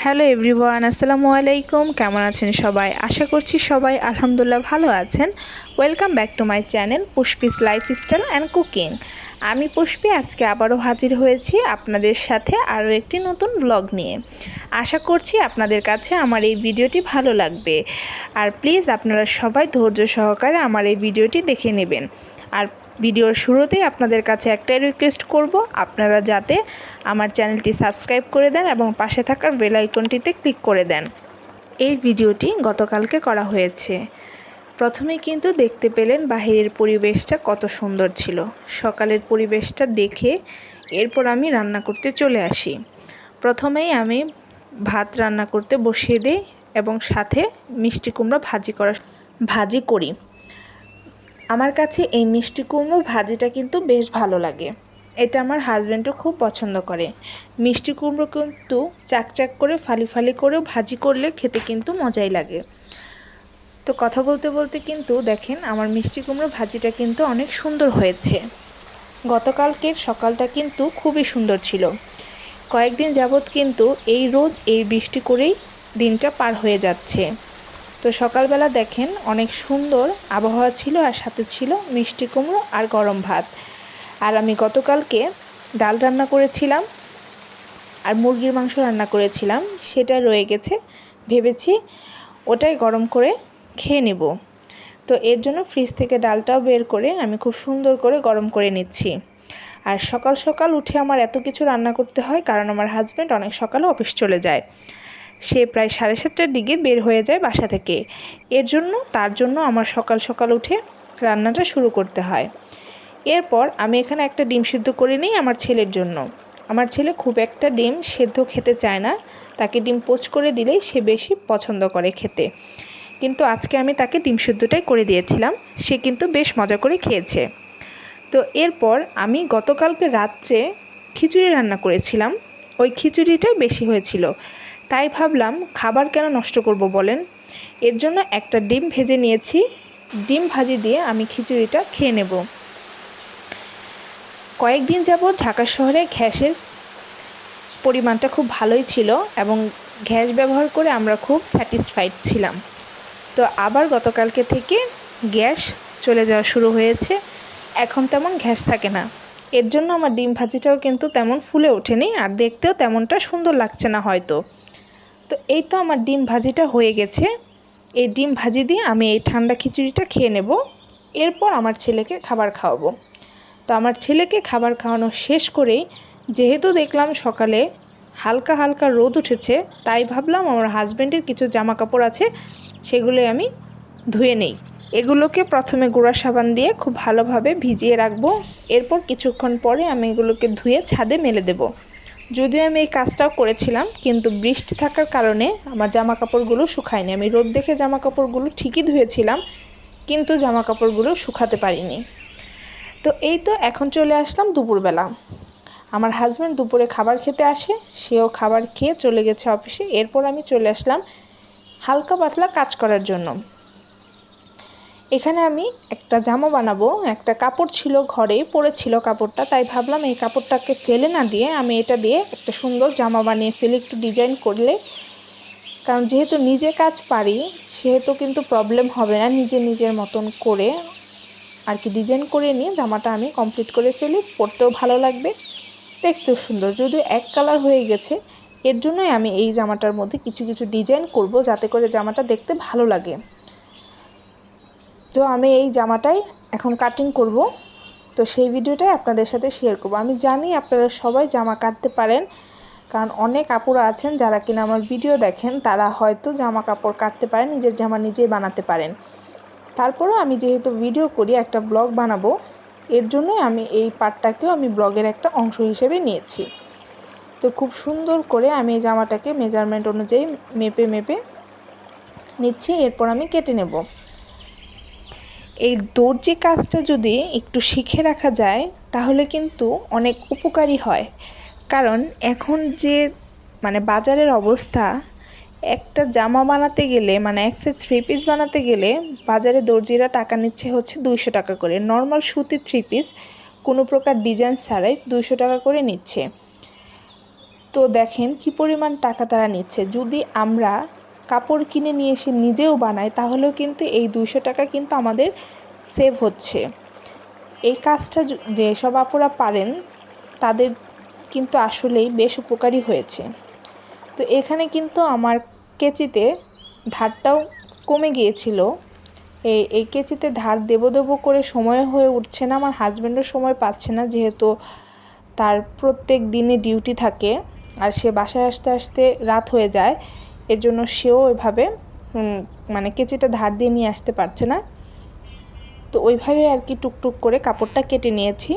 Hello everyone, আসসালামু আলাইকুম। কেমন আছেন সবাই? আশা করছি সবাই আলহামদুলিল্লাহ ভালো আছেন। Welcome back to my channel Pushpi's lifestyle and cooking. আমি পুষ্পি আজকে আবারও হাজির হয়েছি আপনাদের সাথে আরও একটি নতুন ব্লগ নিয়ে। আশা করছি আপনাদের কাছে আমার এই ভিডিওটি ভালো লাগবে। আর প্লিজ আপনারা সবাই ধৈর্য সহকারে আমার এই ভিডিওটি দেখে নেবেন। আর ভিডিওর শুরুতেই আপনাদের কাছে একটাই রিকোয়েস্ট করব, আপনারা যাতে আমার চ্যানেলটি সাবস্ক্রাইব করে দেন এবং পাশে থাকার বেল আইকনটিতে ক্লিক করে দেন। এই ভিডিওটি গতকালকে করা হয়েছে। প্রথমেই কিন্তু দেখতে পেলেন বাহিরের পরিবেশটা কত সুন্দর ছিল। সকালের পরিবেশটা দেখে এরপর আমি রান্না করতে চলে আসি। প্রথমেই আমি ভাত রান্না করতে বসিয়ে দিই এবং সাথে মিষ্টি কুমড়া ভাজি করি। আমার কাছে এই মিষ্টি কুমড়ো ভাজিটা কিন্তু বেশ ভালো লাগে। এটা আমার হাজব্যান্ডও খুব পছন্দ করে। মিষ্টি কুমড়ো কিন্তু চাকচাক করে ফালি ফালি করেও ভাজি করলে খেতে কিন্তু মজাই লাগে। তো কথা বলতে বলতে কিন্তু দেখেন আমার মিষ্টি কুমড়ো ভাজিটা কিন্তু অনেক সুন্দর হয়েছে। গতকালকের সকালটা কিন্তু খুবই সুন্দর ছিল। কয়েকদিন যাবৎ কিন্তু এই রোদ এই বৃষ্টি করেই দিনটা পার হয়ে যাচ্ছে। তো সকালবেলা দেখেন অনেক সুন্দর আবহাওয়া ছিল, আর সাথে ছিল মিষ্টি কুমড়ো আর গরম ভাত। আর আমি গতকালকে ডাল রান্না করেছিলাম আর মুরগির মাংস রান্না করেছিলাম, সেটা রয়ে গেছে। ভেবেছি ওটাই গরম করে খেয়ে নেব। তো এর জন্য ফ্রিজ থেকে ডালটাও বের করে আমি খুব সুন্দর করে গরম করে নিচ্ছি। আর সকাল সকাল উঠে আমার এত কিছু রান্না করতে হয়, কারণ আমার হাজব্যান্ড অনেক সকালে অফিস চলে যায়। সে প্রায় 7:30টার দিকে বের হয়ে যায় বাসা থেকে। তার জন্য আমার সকাল সকাল উঠে রান্নাটা শুরু করতে হয়। এরপর আমি এখানে একটা ডিম সিদ্ধ করে নিই আমার ছেলের জন্য। আমার ছেলে খুব একটা ডিম সেদ্ধ খেতে চায় না, তাকে ডিম পোচ করে দিলেই সে বেশি পছন্দ করে খেতে। কিন্তু আজকে আমি তাকে ডিম সিদ্ধটাই করে দিয়েছিলাম, সে কিন্তু বেশ মজা করে খেয়েছে। তো এরপর আমি গতকালকে রাত্রে খিচুড়ি রান্না করেছিলাম, ওই খিচুড়িটাই বেশি হয়েছিল। তাই ভাবলাম খাবার কেন নষ্ট করব বলেন। এর জন্য একটা ডিম ভেজে নিয়েছি। ডিম ভাজি দিয়ে আমি খিচুড়িটা খেয়ে নেব। কয়েকদিন যাবৎ ঢাকা শহরে গ্যাসের পরিমাণটা খুব ভালোই ছিল এবং গ্যাস ব্যবহার করে আমরা খুব স্যাটিসফাইড ছিলাম। তো আবার গতকালকে থেকে গ্যাস চলে যাওয়া শুরু হয়েছে, এখন তেমন গ্যাস থাকে না। এর জন্য আমার ডিম ভাজিটাও কিন্তু তেমন ফুলে ওঠেনি, আর দেখতেও তেমনটা সুন্দর লাগছে না হয়তো। তো এই তো আমার ডিম ভাজিটা হয়ে গেছে। এই ডিম ভাজি দিয়ে আমি এই ঠান্ডা খিচুড়িটা খেয়ে নেব। এরপর আমার ছেলেকে খাবার খাওয়াবো। তো আমার ছেলেকে খাবার খাওয়ানো শেষ করেই, যেহেতু দেখলাম সকালে হালকা হালকা রোদ উঠেছে, তাই ভাবলাম আমার হাজব্যান্ডের কিছু জামা কাপড় আছে, সেগুলো আমি ধুয়ে নেই। এগুলোকে প্রথমে গুঁড়া সাবান দিয়ে খুব ভালোভাবে ভিজিয়ে রাখবো। এরপর কিছুক্ষণ পরে আমি এগুলোকে ধুয়ে ছাদে মেলে দেব। যদিও আমি এই কাজটাও করেছিলাম, কিন্তু বৃষ্টি থাকার কারণে আমার জামা কাপড়গুলো শুকায়নি। আমি রোদ দেখে জামা কাপড়গুলো ঠিকই ধুয়েছিলাম, কিন্তু জামা কাপড়গুলো শুকাতে পারিনি। তো এই তো এখন চলে আসলাম দুপুরবেলা। আমার হাজব্যান্ড দুপুরে খাবার খেতে আসে, সেও খাবার খেয়ে চলে গেছে অফিসে। এরপর আমি চলে আসলাম হালকা পাতলা কাজ করার জন্য। এখানে আমি একটা জামা বানাবো। একটা কাপড় ছিল ঘরে পড়েছিল কাপড়টা, তাই ভাবলাম এই কাপড়টাকে ফেলে না দিয়ে আমি এটা দিয়ে একটা সুন্দর জামা বানিয়ে ফেলে, একটু ডিজাইন করলে। কারণ যেহেতু নিজে কাজ পারি, সেহেতু কিন্তু প্রবলেম হবে না। নিজের মতন করে আর কি ডিজাইন করে নিয়ে জামাটা আমি কমপ্লিট করে ফেলি, পরতেও ভালো লাগবে, দেখতেও সুন্দর। যদিও এক কালার হয়ে গেছে, এর জন্যই আমি এই জামাটার মধ্যে কিছু কিছু ডিজাইন করব, যাতে করে জামাটা দেখতে ভালো লাগে। তো আমি এই জামাটাই এখন কাটিং করব। তো সেই ভিডিওটাই আপনাদের সাথে শেয়ার করব। আমি জানি আপনারা সবাই জামা কাটতে পারেন, কারণ অনেক আপুরা আছেন যারা কিনা আমার ভিডিও দেখেন, তারা হয়তো জামা কাপড় কাটতে পারেন, নিজের জামা নিজেই বানাতে পারেন। তারপরেও আমি যেহেতু ভিডিও করি, একটা ব্লগ বানাবো, এর জন্যই আমি এই পার্টটাকেও আমি ব্লগের একটা অংশ হিসেবে নিয়েছি। তো খুব সুন্দর করে আমি এই জামাটাকে মেজারমেন্ট অনুযায়ী মেপে নিচ্ছি। এরপর আমি কেটে নেব। এই দর্জি কাজটা যদি একটু শিখে রাখা যায়, তাহলে কিন্তু অনেক উপকারী হয়। কারণ এখন যে বাজারের অবস্থা, একটা জামা বানাতে গেলে এক সেট 3 পিস বানাতে গেলে বাজারে দর্জিরা টাকা নিচ্ছে হচ্ছে 200 টাকা করে। নর্মাল সুতির 3 পিস কোনো প্রকার ডিজাইন ছাড়াই 200 টাকা করে নিচ্ছে। তো দেখেন কি পরিমাণ টাকা তারা নিচ্ছে। যদি আমরা কাপড় কিনে নিয়ে এসে নিজেও বানাই তাহলেও কিন্তু এই 200 টাকা কিন্তু আমাদের সেভ হচ্ছে। এই কাজটা যেসব আপুরা পারেন তাদের কিন্তু আসলেই বেশ উপকারী হয়েছে। তো এখানে কিন্তু আমার কেচিতে ধারটাও কমে গিয়েছিল। এই কেচিতে ধার দেবো করে সময় হয়ে উঠছে না, আমার হাজব্যান্ডও সময় পাচ্ছে না, যেহেতু তার প্রত্যেক দিনে ডিউটি থাকে আর সে বাসায় আসতে আসতে রাত হয়ে যায়। এর জন্য সেও ওইভাবে মানে কেচিটা ধার দিয়ে নিয়ে আসতে পারছে না। তো ওইভাবে আর কি টুকটুক করে কাপড়টা কেটে নিয়েছি।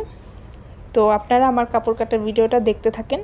তো আপনারা আমার কাপড় কাটার ভিডিওটা দেখতে থাকেন।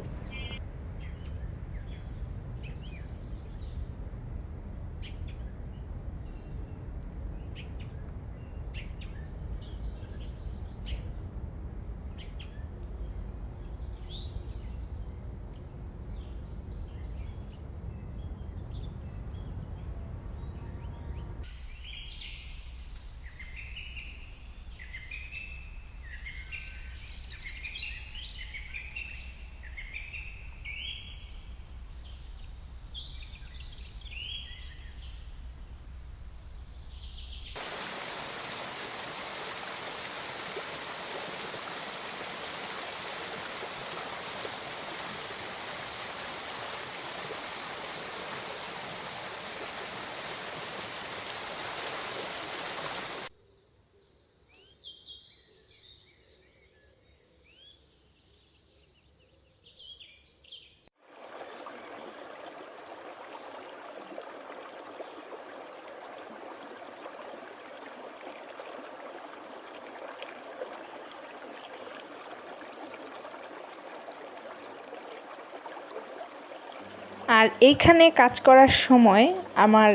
আর এইখানে কাজ করার সময় আমার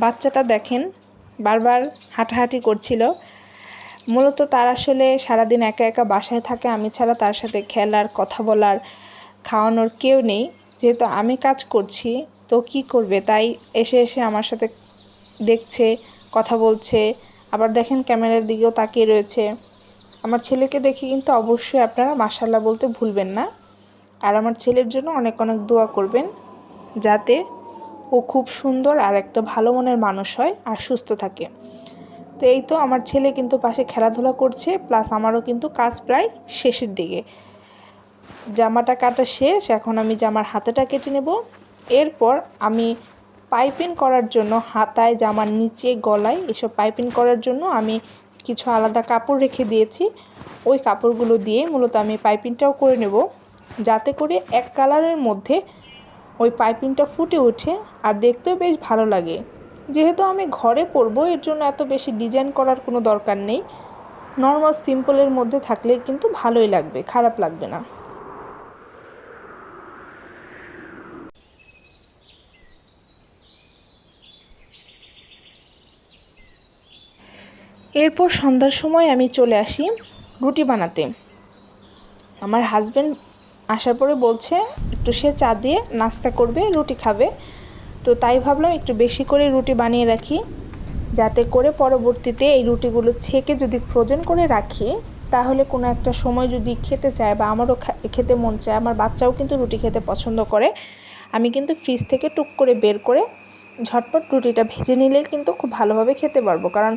বাচ্চাটা দেখেন বারবার হাঁটাহাঁটি করছিল। মূলত তার আসলে সারাদিন একা একা বাসায় থাকে, আমি ছাড়া তার সাথে খেলার, কথা বলার, খাওয়ানোর কেউ নেই। যেহেতু আমি কাজ করছি তো কি করবে, তাই এসে এসে আমার সাথে দেখছে, কথা বলছে, আবার দেখেন ক্যামেরার দিকেও তাকিয়ে রয়েছে। আমার ছেলেকে দেখে কিন্তু অবশ্যই আপনারা মাশাআল্লাহ বলতে ভুলবেন না। আর আমার ছেলের জন্য অনেক অনেক দোয়া করবেন, যাতে ও খুব সুন্দর আর একটা ভালো মনের মানুষ হয় আর সুস্থ থাকে। তো এই তো আমার ছেলে কিন্তু পাশে খেলাধুলা করছে, প্লাস আমারও কিন্তু কাজ প্রায় শেষের দিকে। জামাটা কাটা শেষ, এখন আমি জামার হাতাটা কেটে নেব। এরপর আমি পাইপিং করার জন্য হাতায়, জামার নিচে, গলায় এসব পাইপিং করার জন্য আমি কিছু আলাদা কাপড় রেখে দিয়েছি। ওই কাপড়গুলো দিয়ে মূলত আমি পাইপিংটাও করে নেব, যাতে করে এক কালারের মধ্যে ওই পাইপিংটা ফুটে ওঠে আর দেখতেও বেশ ভালো লাগে। যেহেতু আমি ঘরে পরবো, এর জন্য এত বেশি ডিজাইন করার কোনো দরকার নেই। নর্মাল সিম্পলের মধ্যে থাকলে কিন্তু ভালোই লাগবে, খারাপ লাগবে না। এরপর সন্ধ্যার সময় আমি চলে আসি রুটি বানাতে। আমার হাজব্যান্ড আসার পরে বলছে একটু সে চা দিয়ে নাস্তা করবে, রুটি খাবে। তো তাই ভাবলাম একটু বেশি করে রুটি বানিয়ে রাখি, যাতে করে পরবর্তীতে এই রুটিগুলো ছেঁকে যদি ফ্রোজেন করে রাখি, তাহলে কোনো একটা সময় যদি খেতে চায় বা আমারও খেতে মন চায়, আমার বাচ্চাও কিন্তু রুটি খেতে পছন্দ করে, আমি কিন্তু ফ্রিজ থেকে টুক করে বের করে ঝটপট রুটিটা ভেজে নিলে কিন্তু খুব ভালোভাবে খেতে পারবো। কারণ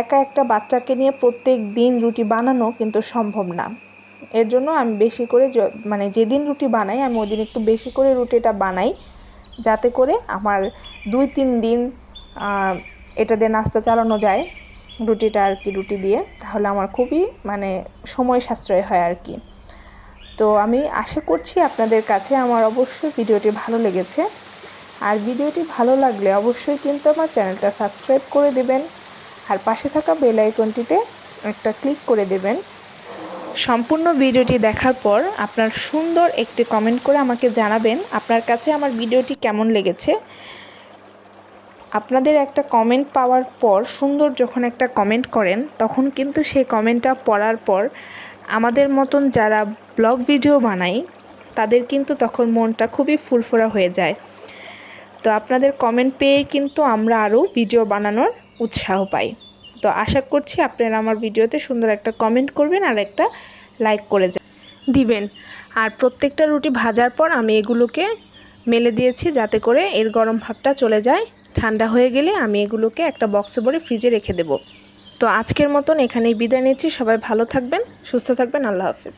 একা একটা বাচ্চাকে নিয়ে প্রত্যেক দিন রুটি বানানো কিন্তু সম্ভব না। এর জন্য আমি বেশি করে মানে যেদিন রুটি বানাই আমি ওই দিন একটু বেশি করে রুটিটা বানাই, যাতে করে আমার 2-3 দিন এটা দিয়ে নাস্তা চালানো যায়, রুটিটা আর কি, রুটি দিয়ে। তাহলে আমার খুবই মানে সময় সাশ্রয় হয় আর কি। তো আমি আশা করছি আপনাদের কাছে আমার অবশ্যই ভিডিওটি ভালো লেগেছে। আর ভিডিওটি ভালো লাগলে অবশ্যই কিন্তু আমার চ্যানেলটা সাবস্ক্রাইব করে দেবেন আর পাশে থাকা বেল আইকনটিতে একটা ক্লিক করে দেবেন। সম্পূর্ণ ভিডিওটি দেখার পর আপনার সুন্দর একটি কমেন্ট করে আমাকে জানাবেন আপনার কাছে আমার ভিডিওটি কেমন লেগেছে। আপনাদের একটা কমেন্ট পাওয়ার পর, সুন্দর যখন একটা কমেন্ট করেন, তখন কিন্তু সেই কমেন্টটা পড়ার পর আমাদের মতন যারা ব্লগ ভিডিও বানাই তাদের কিন্তু তখন মনটা খুবই ফুরফুরা হয়ে যায়। তো আপনাদের কমেন্ট পেয়ে কিন্তু আমরা আরও ভিডিও বানানোর উৎসাহ পাই। তো আশা করছি আপনারা আমার ভিডিওতে সুন্দর একটা কমেন্ট করবেন আর একটা লাইক করে যান। দিবেন। আর প্রত্যেকটা রুটি ভাজার পর আমি এগুলোকে মেলে দিয়েছি যাতে করে এর গরম ভাবটা চলে যায়। ঠান্ডা হয়ে গেলে আমি এগুলোকে একটা বক্সে ভরে ফ্রিজে রেখে দেব। তো আজকের মতন এখানেই বিদায় নিচ্ছি। সবাই ভালো থাকবেন, সুস্থ থাকবেন। আল্লাহ হাফেজ।